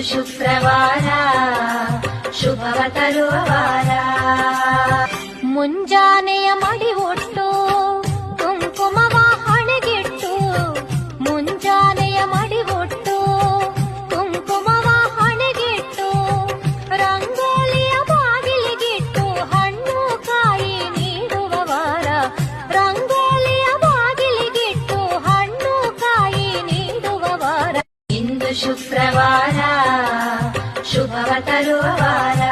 ಶುಕ್ರವಾರ ಶುಭವ ತರುವ ವಾರ. ಮುಂಜಾನೆಯ ಮಡಿ ಒಟ್ಟು ಕುಂಕುಮವ ಹಣೆಗಿಟ್ಟು, ಮುಂಜಾನೆಯ ಮಡಿ ಒಟ್ಟು ಕುಂಕುಮವ ಹಣೆಗಿಟ್ಟು, ರಂಗೋಲಿಯ ಬಾಗಿಲಿಗಿಟ್ಟು ಹಣ್ಣು ಕಾಯಿ ನೀಡುವ ವಾರ. ರಂಗೋಲಿಯ ಬಾಗಿಲಿಗಿಟ್ಟು ಹಣ್ಣು ಕಾಯಿ ನೀಡುವ ವಾರ. ಇಂದು ಶುಕ್ರವಾರ ಶುಭವ ತರುವ ವಾರ.